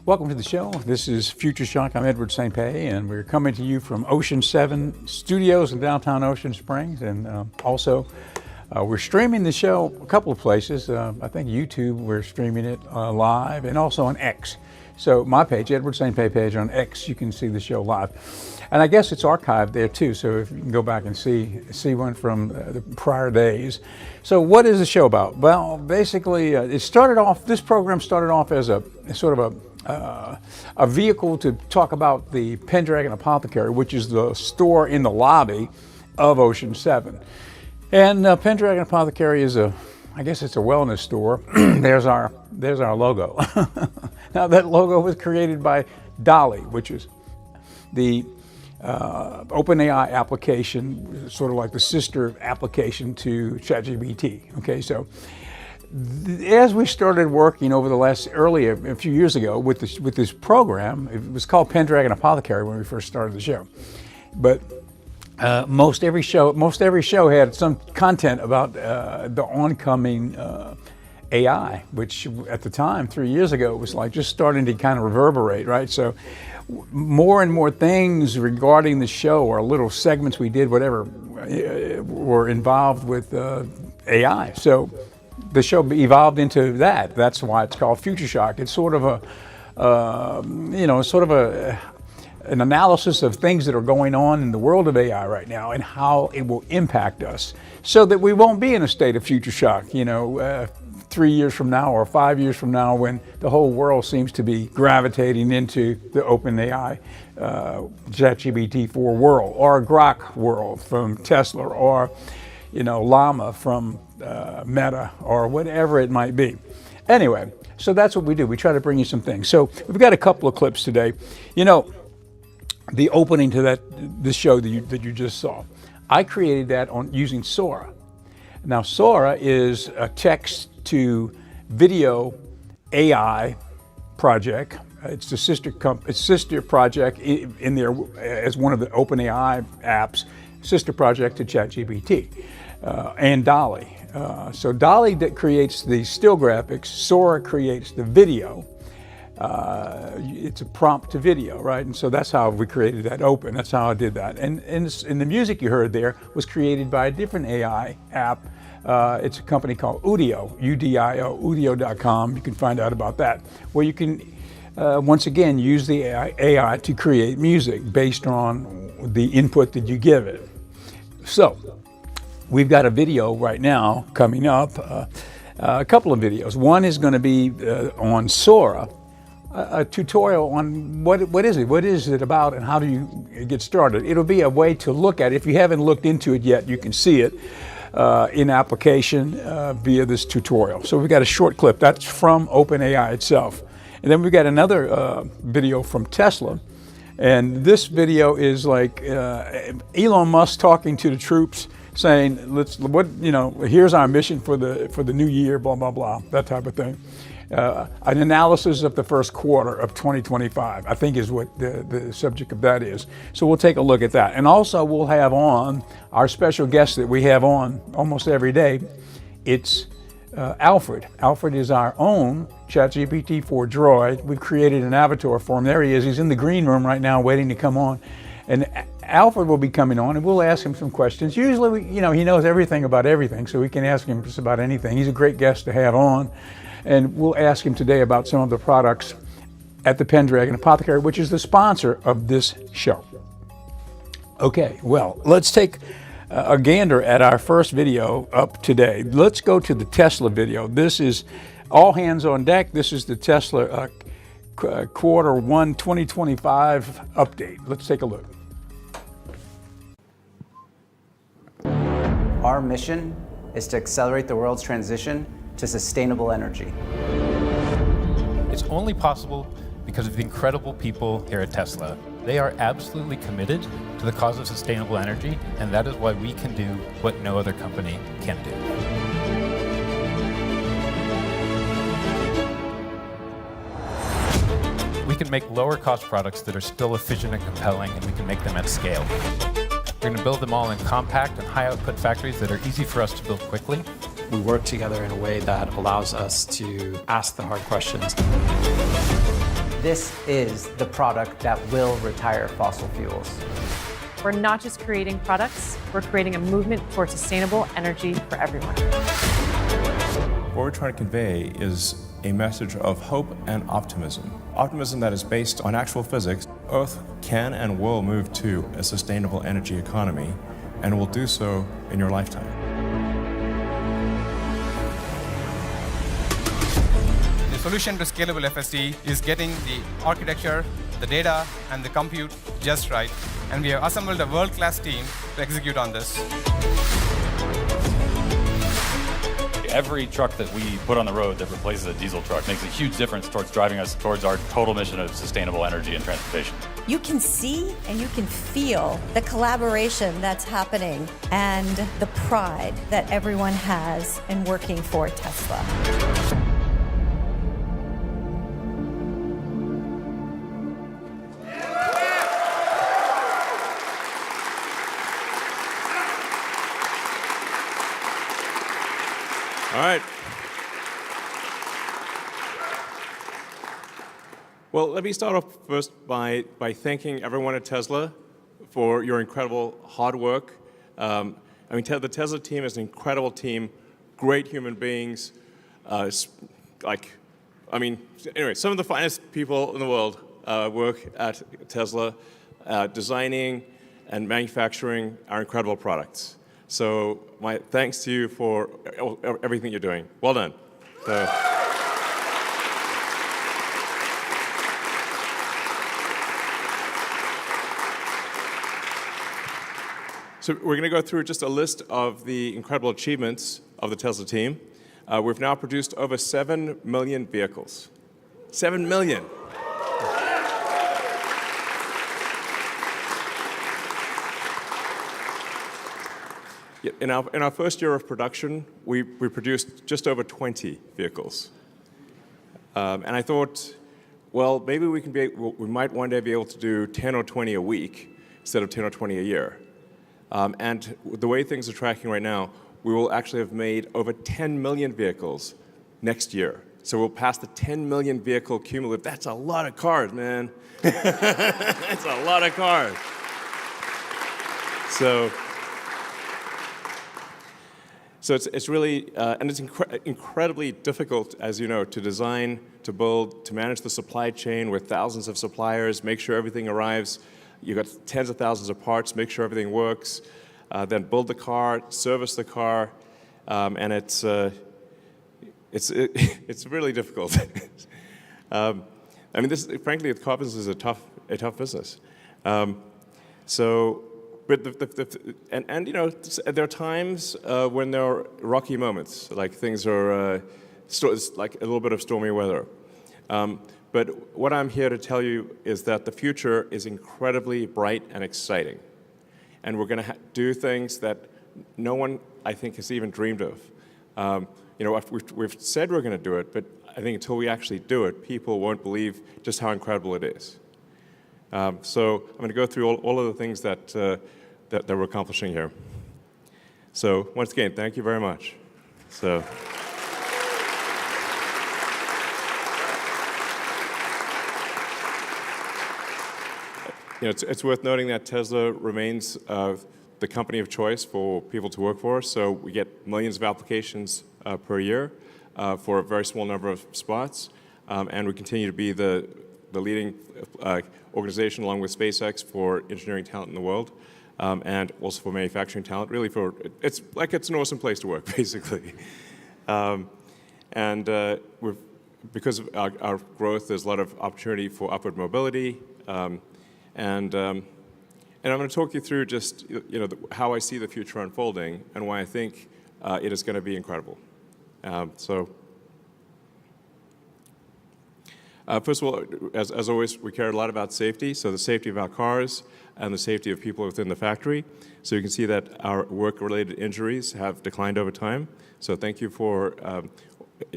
Welcome to the show. This is Future Shock. I'm Edward St. Pé, and we're coming to you from Ocean 7 Studios in downtown Ocean Springs. And also, we're streaming the show a couple of places. I think YouTube, we're streaming it live, and also on X. So my page, Edward St. Pé page on X, you can see the show live. And I guess it's archived there too, so if you can go back and see one from the prior days. So what is the show about? Well, basically, this program started off as a sort of a vehicle to talk about the Pendragon Apothecary, which is the store in the lobby of Ocean 7. And Pendragon Apothecary is I guess it's a wellness store. There's our logo. Now that logo was created by DALL-E, which is the OpenAI application, sort of like the sister application to ChatGPT. Okay, so as we started working over a few years ago with this program, it was called Pendragon Apothecary when we first started the show. But most every show had some content about the oncoming AI, which at the time, 3 years ago, was like just starting to kind of reverberate, right? So more and more things regarding the show, or little segments we did, whatever, were involved with AI. So the show evolved into that. That's why it's called Future Shock. It's sort of an analysis of things that are going on in the world of AI right now and how it will impact us, so that we won't be in a state of future shock, 3 years from now or 5 years from now, when the whole world seems to be gravitating into the OpenAI ChatGPT 4 world, or Grok world from Tesla, or Llama from Meta, or whatever it might be. Anyway, so that's what we do. We try to bring you some things. So we've got a couple of clips today. The opening to this show that you just saw, I created that using Sora. Now, Sora is a text to video AI project. It's a sister project in there as one of the OpenAI apps, sister project to ChatGPT and DALL-E. So DALL-E that creates the still graphics, Sora creates the video. It's a prompt to video, right? And so that's how we created that open. That's how I did that. And the music you heard there was created by a different AI app. It's a company called Udio, U-D-I-O, Udio.com. You can find out about that, where you can, once again, use the AI to create music based on the input that you give it. So we've got a video right now coming up, a couple of videos. One is going to be on Sora, a tutorial on what is it about, and how do you get started. It'll be a way to look at it. If you haven't looked into it yet, you can see it in application via this tutorial. So we've got a short clip that's from OpenAI itself, and then we've got another video from Tesla, and this video is like Elon Musk talking to the troops, saying, here's our mission for the new year, blah blah blah, that type of thing. An analysis of the first quarter of 2025, I think, is what the subject of that is. So we'll take a look at that. And also we'll have on our special guest that we have on almost every day. It's Alfred. Alfred is our own ChatGPT 4 droid. We've created an avatar for him. There he is. He's in the green room right now waiting to come on. And Alfred will be coming on, and we'll ask him some questions. Usually, he knows everything about everything, so we can ask him just about anything. He's a great guest to have on. And we'll ask him today about some of the products at the Pendragon Apothecary, which is the sponsor of this show. Okay, well, let's take a gander at our first video up today. Let's go to the Tesla video. This is all hands on deck. This is the Tesla quarter 1 2025 update. Let's take a look. Our mission is to accelerate the world's transition to sustainable energy. It's only possible because of the incredible people here at Tesla. They are absolutely committed to the cause of sustainable energy, and that is why we can do what no other company can do. We can make lower cost products that are still efficient and compelling, and we can make them at scale. We're going to build them all in compact and high output factories that are easy for us to build quickly. We work together in a way that allows us to ask the hard questions. this is the product that will retire fossil fuels. We're not just creating products, we're creating a movement for sustainable energy for everyone. What we're trying to convey is a message of hope and optimism. Optimism that is based on actual physics. Earth can and will move to a sustainable energy economy, and will do so in your lifetime. The solution to scalable FSD is getting the architecture, the data, and the compute just right, and we have assembled a world-class team to execute on this. Every truck that we put on the road that replaces a diesel truck makes a huge difference towards driving us towards our total mission of sustainable energy and transportation. You can see and you can feel the collaboration that's happening and the pride that everyone has in working for Tesla. All right. Well, let me start off first by thanking everyone at Tesla for your incredible hard work. The Tesla team is an incredible team, great human beings. Anyway, some of the finest people in the world work at Tesla, designing and manufacturing our incredible products. So my thanks to you for everything you're doing. Well done. So we're going to go through just a list of the incredible achievements of the Tesla team. We've now produced over 7 million vehicles. 7 million. In our first year of production, we produced just over 20 vehicles. And I thought, well, maybe we might one day be able to do 10 or 20 a week instead of 10 or 20 a year. And the way things are tracking right now, we will actually have made over 10 million vehicles next year. So we'll pass the 10 million vehicle cumulative. That's a lot of cars, man. That's a lot of cars. So it's really, and it's incredibly difficult, as you know, to design, to build, to manage the supply chain with thousands of suppliers, make sure everything arrives. You've got tens of thousands of parts, make sure everything works, then build the car, service the car, and it's really difficult. Frankly, the car business is a tough business. But there are times when there are rocky moments, like things are like a little bit of stormy weather. But what I'm here to tell you is that the future is incredibly bright and exciting, and we're going to do things that no one, I think, has even dreamed of. We've said we're going to do it, but I think until we actually do it, people won't believe just how incredible it is. So I'm going to go through all of the things that we're accomplishing here. So once again, thank you very much. It's worth noting that Tesla remains the company of choice for people to work for. So we get millions of applications per year for a very small number of spots, and we continue to be the leading organization, along with SpaceX, for engineering talent in the world, and also for manufacturing talent. Really, it's an awesome place to work, basically. Because of our growth, there's a lot of opportunity for upward mobility, and I'm going to talk you through just how I see the future unfolding and why I think it is going to be incredible. First of all, as always, we care a lot about safety, so the safety of our cars and the safety of people within the factory. So you can see that our work-related injuries have declined over time. So thank you for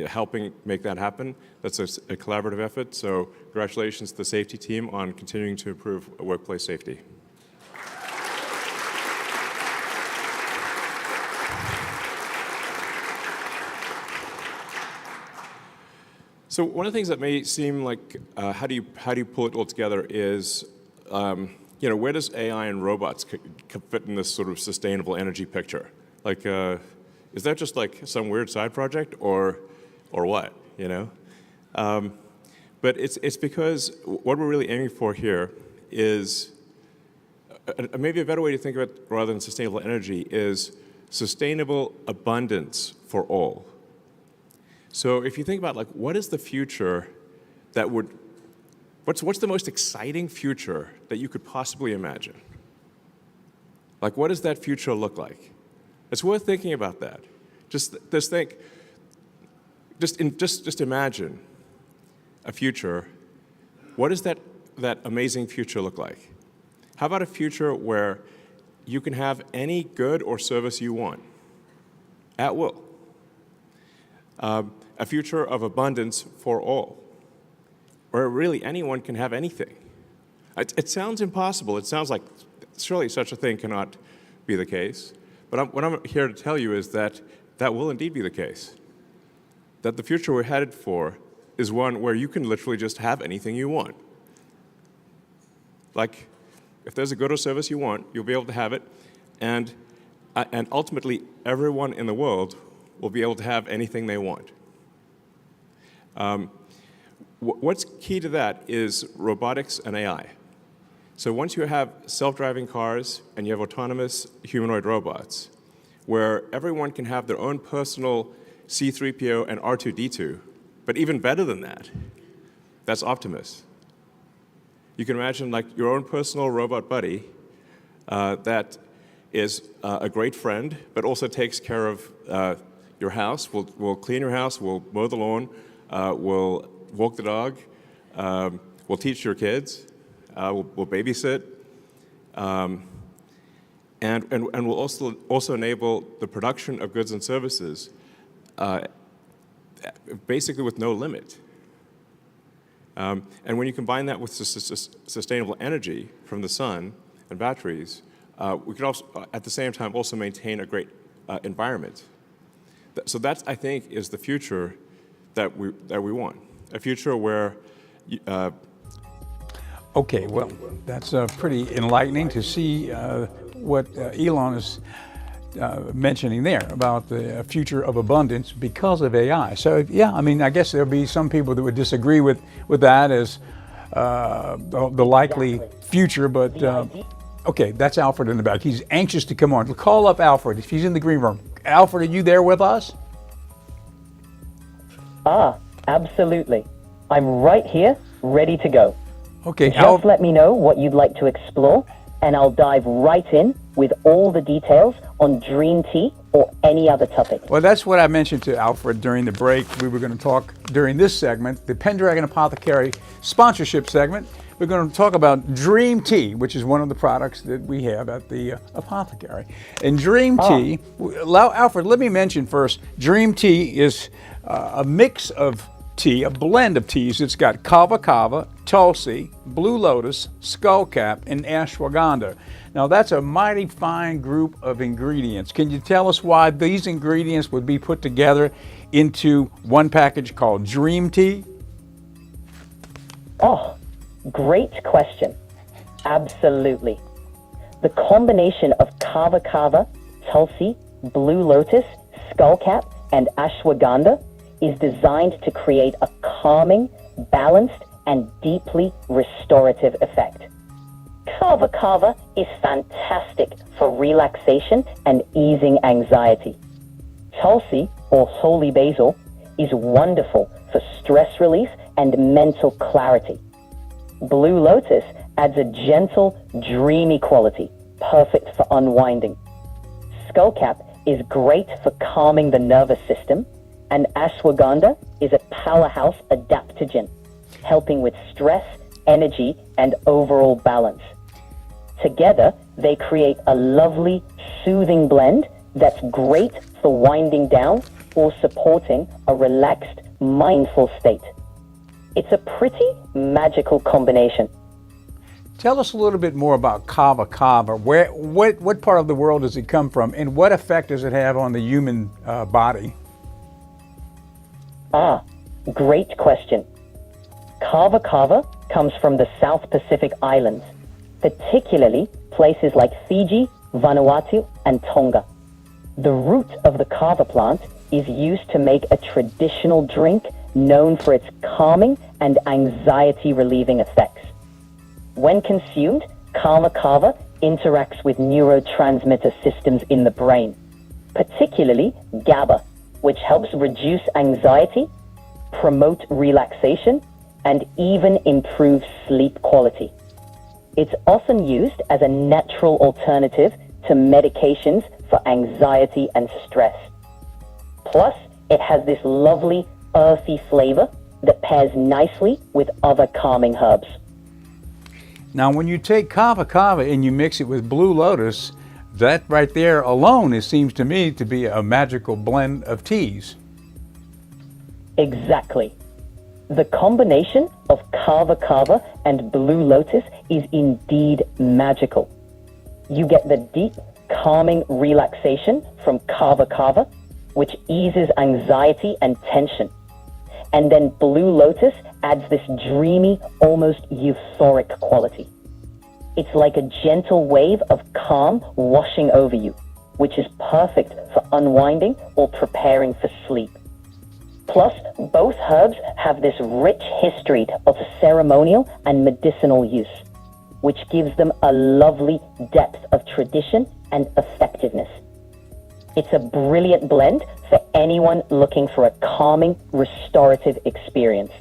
helping make that happen. That's a collaborative effort, so congratulations to the safety team on continuing to improve workplace safety. So one of the things that may seem like how do you pull it all together is where does AI and robots fit in this sort of sustainable energy picture? Like, is that just like some weird side project or what? But it's because what we're really aiming for here is maybe a better way to think of it rather than sustainable energy is sustainable abundance for all. So if you think about like what is the future that would, what's the most exciting future that you could possibly imagine? Like what does that future look like? It's worth thinking about that. Just imagine a future. What does that amazing future look like? How about a future where you can have any good or service you want at will? A future of abundance for all, where really anyone can have anything. It sounds impossible. It sounds like surely such a thing cannot be the case. But what I'm here to tell you is that that will indeed be the case. That the future we're headed for is one where you can literally just have anything you want. Like, if there's a good or service you want, you'll be able to have it, and ultimately, everyone in the world will be able to have anything they want. What's key to that is robotics and AI. So once you have self-driving cars and you have autonomous humanoid robots, where everyone can have their own personal C-3PO and R2-D2, but even better than that, that's Optimus. You can imagine like your own personal robot buddy that is a great friend, but also takes care of your house. We'll clean your house, we'll mow the lawn, we'll walk the dog, we'll teach your kids, we'll babysit, and we'll also enable the production of goods and services basically with no limit. And when you combine that with sustainable energy from the sun and batteries, we can also, at the same time, also maintain a great environment. So that, I think, is the future that we want. A future where Okay, well, that's pretty enlightening to see what Elon is mentioning there about the future of abundance because of AI. So yeah, I mean, I guess there'll be some people that would disagree with that as the likely future, but okay, that's Alfred in the back. He's anxious to come on. We'll call up Alfred if he's in the green room. Alfred, are you there with us? Absolutely. I'm right here, ready to go. Okay, Just let me know what you'd like to explore, and I'll dive right in with all the details on Dream Tea or any other topic. Well, that's what I mentioned to Alfred during the break. We were going to talk during this segment, the Pendragon Apothecary sponsorship segment. We're going to talk about Dream Tea, which is one of the products that we have at the apothecary. And Dream Tea, Alfred, let me mention first, Dream Tea is a mix of tea, a blend of teas. It's got kava kava, tulsi, blue lotus, skullcap, and ashwagandha. Now that's a mighty fine group of ingredients. Can you tell us why these ingredients would be put together into one package called Dream Tea? Oh, great question. Absolutely. The combination of kava kava, tulsi, blue lotus, skullcap, and ashwagandha is designed to create a calming, balanced, and deeply restorative effect. Kava kava is fantastic for relaxation and easing anxiety. Tulsi, or holy basil, is wonderful for stress relief and mental clarity. Blue lotus adds a gentle, dreamy quality, perfect for unwinding. Skullcap is great for calming the nervous system, and ashwagandha is a powerhouse adaptogen, helping with stress, energy, and overall balance. Together, they create a lovely, soothing blend that's great for winding down or supporting a relaxed, mindful state. It's a pretty magical combination. Tell us a little bit more about kava kava. What part of the world does it come from, and what effect does it have on the human body? Great question. Kava kava comes from the South Pacific Islands, particularly places like Fiji, Vanuatu, and Tonga. The root of the kava plant is used to make a traditional drink known for its calming and anxiety-relieving effects. When consumed, kava kava interacts with neurotransmitter systems in the brain, particularly GABA, which helps reduce anxiety, promote relaxation, and even improve sleep quality. It's often used as a natural alternative to medications for anxiety and stress. Plus, it has this lovely, earthy flavor that pairs nicely with other calming herbs. Now, when you take kava kava and you mix it with blue lotus, that right there alone, it seems to me to be a magical blend of teas. Exactly. The combination of kava kava and blue lotus is indeed magical. You get the deep, calming relaxation from kava kava, which eases anxiety and tension. And then blue lotus adds this dreamy, almost euphoric quality. It's like a gentle wave of calm washing over you, which is perfect for unwinding or preparing for sleep. Plus, both herbs have this rich history of ceremonial and medicinal use, which gives them a lovely depth of tradition and effectiveness. It's a brilliant blend for anyone looking for a calming, restorative experience.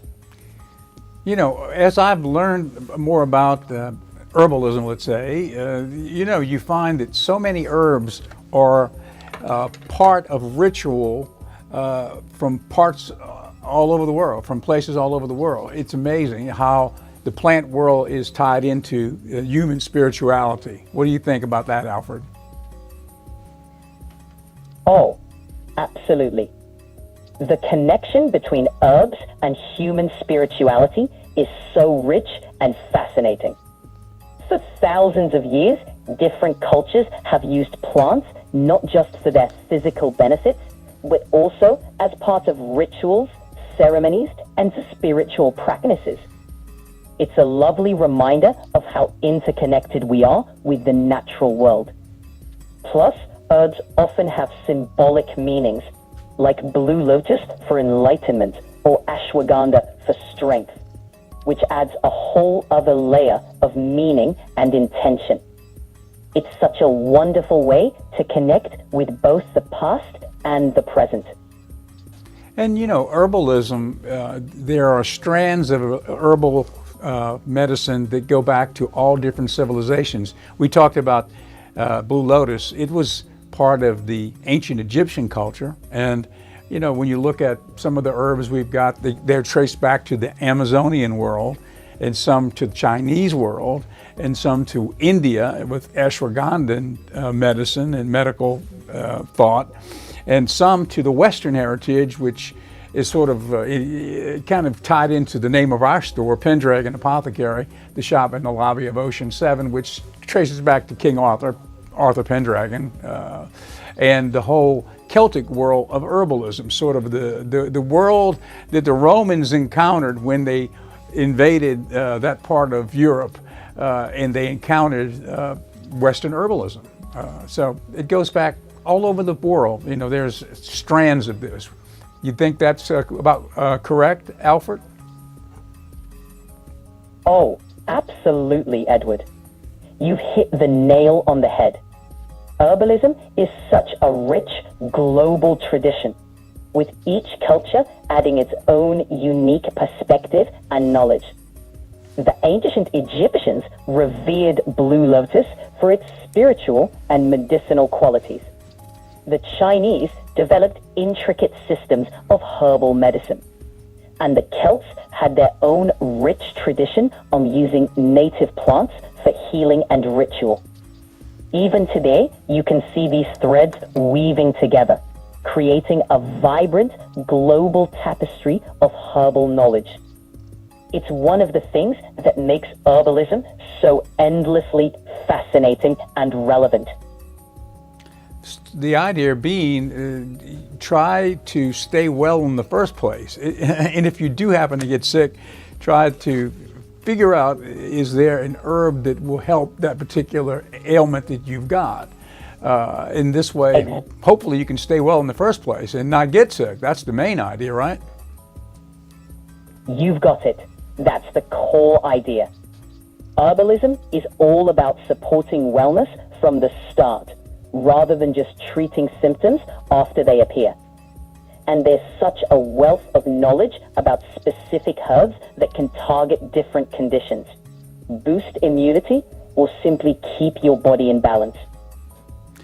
You know, as I've learned more about herbalism, let's say, you find that so many herbs are part of ritual from parts all over the world, from places all over the world. It's amazing how the plant world is tied into human spirituality. What do you think about that, Alfred? Oh, absolutely. The connection between herbs and human spirituality is so rich and fascinating. For thousands of years, different cultures have used plants not just for their physical benefits, but also as part of rituals, ceremonies, and spiritual practices. It's a lovely reminder of how interconnected we are with the natural world. Plus, herbs often have symbolic meanings, like blue lotus for enlightenment or ashwagandha for strength, which adds a whole other layer of meaning and intention. It's such a wonderful way to connect with both the past and the present. And you know, herbalism, there are strands of herbal medicine that go back to all different civilizations. We talked about blue lotus. It was part of the ancient Egyptian culture. And you know, when you look at some of the herbs we've got, they're traced back to the Amazonian world, and some to the Chinese world, and some to India with ashwagandha medicine and medical thought, and some to the Western heritage, which is sort of it kind of tied into the name of our store, Pendragon Apothecary, the shop in the lobby of Ocean 7, which traces back to King Arthur Pendragon, and the whole Celtic world of herbalism, sort of the world that the Romans encountered when they invaded that part of Europe, and they encountered Western herbalism. So it goes back all over the world. You know, there's strands of this. You think that's about correct, Alfred? Oh, absolutely, Edward. You've hit the nail on the head. Herbalism is such a rich global tradition, with each culture adding its own unique perspective and knowledge. The ancient Egyptians revered blue lotus for its spiritual and medicinal qualities. The Chinese developed intricate systems of herbal medicine, and the Celts had their own rich tradition on using native plants for healing and ritual. Even today, you can see these threads weaving together, creating a vibrant global tapestry of herbal knowledge. It's one of the things that makes herbalism so endlessly fascinating and relevant. The idea being, try to stay well in the first place. And if you do happen to get sick, try to figure out, is there an herb that will help that particular ailment that you've got? In this way, hopefully you can stay well in the first place and not get sick. That's the main idea, right? You've got it. That's the core idea. Herbalism is all about supporting wellness from the start, rather than just treating symptoms after they appear. And there's such a wealth of knowledge about specific herbs that can target different conditions. Boost immunity or simply keep your body in balance.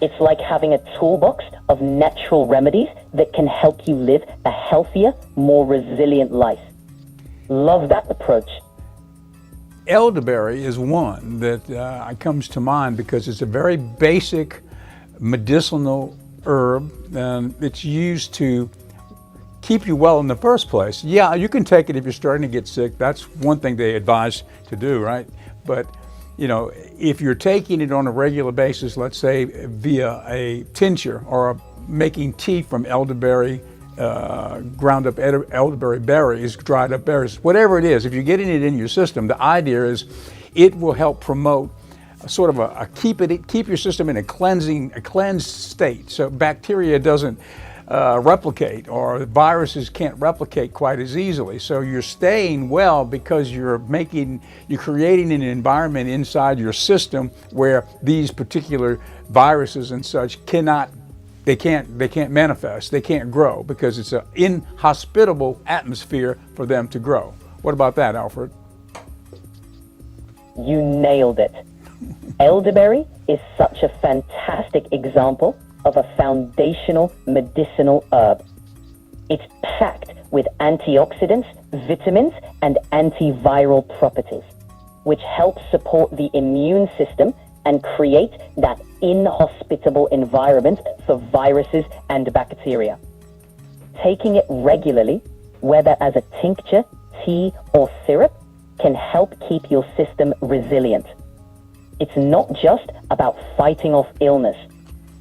It's like having a toolbox of natural remedies that can help you live a healthier, more resilient life. Love that approach. Elderberry is one that comes to mind because it's a very basic medicinal herb, and it's used to keep you well in the first place. Yeah, you can take it if you're starting to get sick. That's one thing they advise to do, right? But you know, if you're taking it on a regular basis, let's say via a tincture or making tea from elderberry, ground up elderberry berries, dried up berries, whatever it is, if you're getting it in your system, the idea is it will help promote sort of keep your system in a cleansed state, so bacteria doesn't replicate, or viruses can't replicate quite as easily. So you're staying well because you're creating an environment inside your system where these particular viruses and such can't manifest, they can't grow, because it's an inhospitable atmosphere for them to grow. What about that, Alfred? You nailed it. Elderberry is such a fantastic example of a foundational medicinal herb. It's packed with antioxidants, vitamins, and antiviral properties, which help support the immune system and create that inhospitable environment for viruses and bacteria. Taking it regularly, whether as a tincture, tea, or syrup, can help keep your system resilient. It's not just about fighting off illness.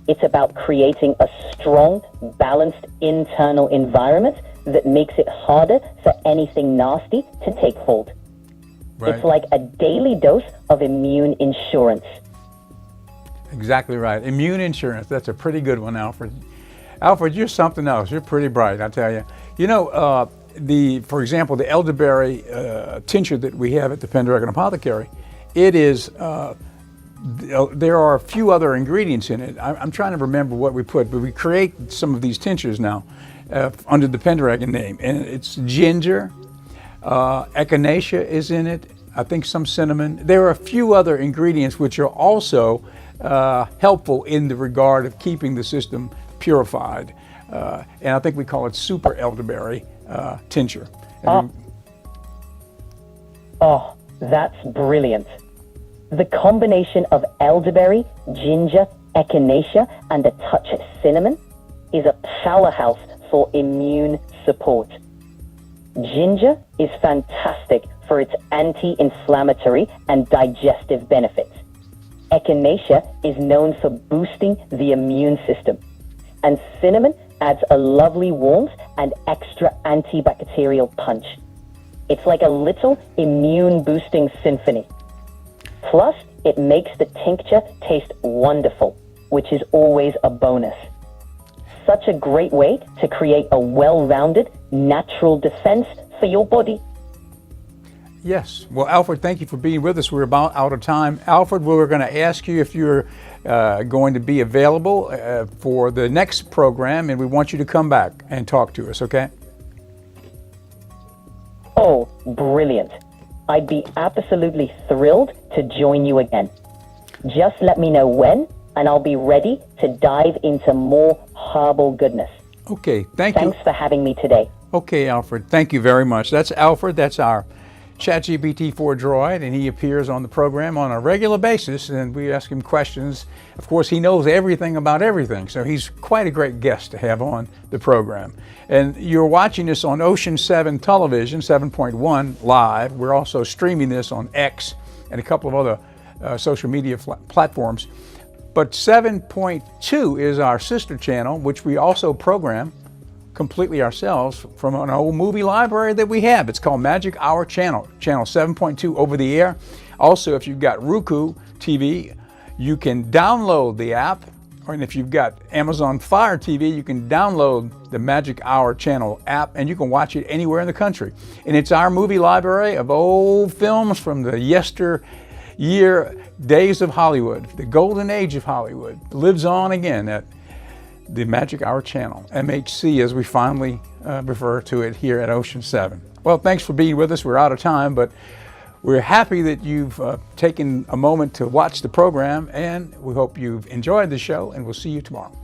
It's about creating a strong, balanced internal environment that makes it harder for anything nasty to take hold. Right. It's like a daily dose of immune insurance. Exactly right. Immune insurance. That's a pretty good one, Alfred. Alfred, you're something else. You're pretty bright, I tell you. You know, for example, the elderberry tincture that we have at the Pendragon Apothecary, it is, there are a few other ingredients in it. I'm trying to remember what we put, but we create some of these tinctures now under the Pendragon name. And it's ginger, echinacea is in it, I think some cinnamon. There are a few other ingredients which are also helpful in the regard of keeping the system purified. And I think we call it super elderberry tincture. Oh, that's brilliant. The combination of elderberry, ginger, echinacea, and a touch of cinnamon is a powerhouse for immune support. Ginger is fantastic for its anti-inflammatory and digestive benefits. Echinacea is known for boosting the immune system, and cinnamon adds a lovely warmth and extra antibacterial punch. It's like a little immune-boosting symphony. Plus, it makes the tincture taste wonderful, which is always a bonus. Such a great way to create a well-rounded, natural defense for your body. Yes. Well, Alfred, thank you for being with us. We're about out of time. Alfred, we're going to ask you if you're going to be available for the next program, and we want you to come back and talk to us, okay? Oh, brilliant. I'd be absolutely thrilled to join you again. Just let me know when, and I'll be ready to dive into more herbal goodness. Okay, thank you. Thanks for having me today. Okay, Alfred, thank you very much. That's Alfred, that's our ChatGPT-4 droid, and he appears on the program on a regular basis, and we ask him questions. Of course, he knows everything about everything, so he's quite a great guest to have on the program. And you're watching this on Ocean 7 Television, 7.1 live. We're also streaming this on X and a couple of other social media platforms. But 7.2 is our sister channel, which we also program completely ourselves from an old movie library that we have. It's called Magic Hour Channel, channel 7.2 over the air. Also, if you've got Roku TV, you can download the app, and if you've got Amazon Fire TV, you can download the Magic Hour Channel app, and you can watch it anywhere in the country. And it's our movie library of old films from the yesteryear days of Hollywood. The golden age of Hollywood lives on again at the Magic Hour Channel, MHC as we fondly refer to it here at Ocean 7. Well, thanks for being with us. We're out of time, but we're happy that you've taken a moment to watch the program, and we hope you've enjoyed the show, and we'll see you tomorrow.